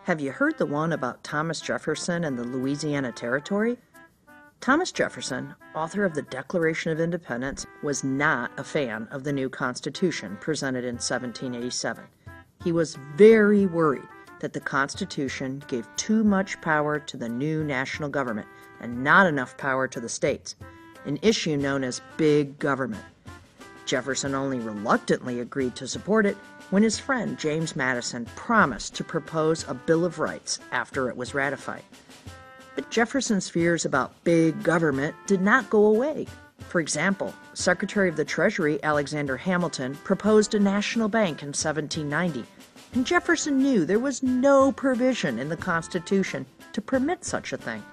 Have you heard the one about Thomas Jefferson and the Louisiana Territory? Thomas Jefferson, author of the Declaration of Independence, was not a fan of the new Constitution presented in 1787. He was very worried that the Constitution gave too much power to the new national government and not enough power to the states, an issue known as big government. Jefferson only reluctantly agreed to support it when his friend James Madison promised to propose a Bill of Rights after it was ratified. But Jefferson's fears about big government did not go away. For example, Secretary of the Treasury Alexander Hamilton proposed a national bank in 1790, and Jefferson knew there was no provision in the Constitution to permit such a thing.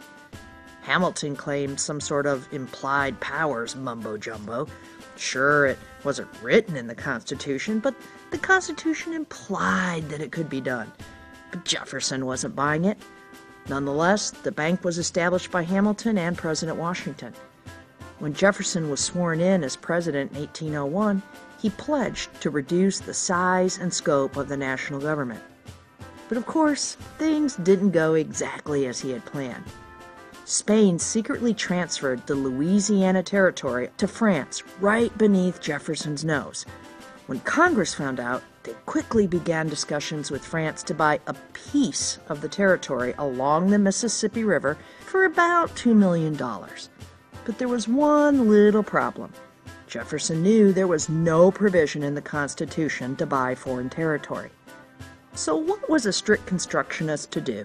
Hamilton claimed some sort of implied powers mumbo-jumbo. Sure, it wasn't written in the Constitution, but the Constitution implied that it could be done. But Jefferson wasn't buying it. Nonetheless, the bank was established by Hamilton and President Washington. When Jefferson was sworn in as president in 1801, he pledged to reduce the size and scope of the national government. But of course, things didn't go exactly as he had planned. Spain secretly transferred the Louisiana Territory to France right beneath Jefferson's nose. When Congress found out, they quickly began discussions with France to buy a piece of the territory along the Mississippi River for about $2 million. But there was one little problem. Jefferson knew there was no provision in the Constitution to buy foreign territory. So what was a strict constructionist to do?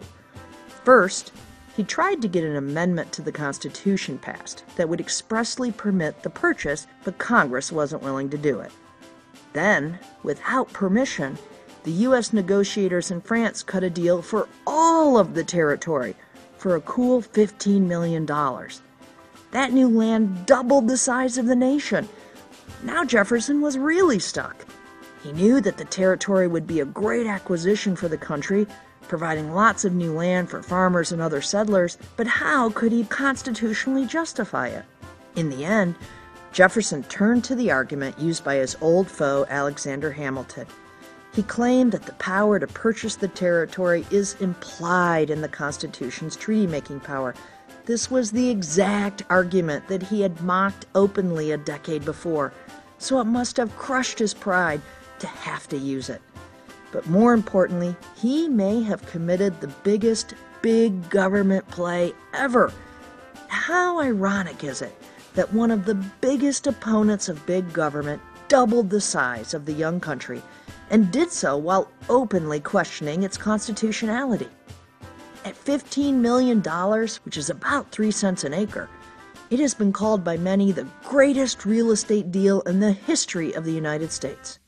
First, he tried to get an amendment to the Constitution passed that would expressly permit the purchase, but Congress wasn't willing to do it. Then, without permission, the U.S. negotiators in France cut a deal for all of the territory for a cool $15 million. That new land doubled the size of the nation. Now Jefferson was really stuck. He knew that the territory would be a great acquisition for the country, providing lots of new land for farmers and other settlers, but how could he constitutionally justify it? In the end, Jefferson turned to the argument used by his old foe, Alexander Hamilton. He claimed that the power to purchase the territory is implied in the Constitution's treaty-making power. This was the exact argument that he had mocked openly a decade before, so it must have crushed his pride to have to use it. But more importantly, he may have committed the biggest big government play ever. How ironic is it that one of the biggest opponents of big government doubled the size of the young country and did so while openly questioning its constitutionality? At $15 million, which is about 3 cents an acre, it has been called by many the greatest real estate deal in the history of the United States.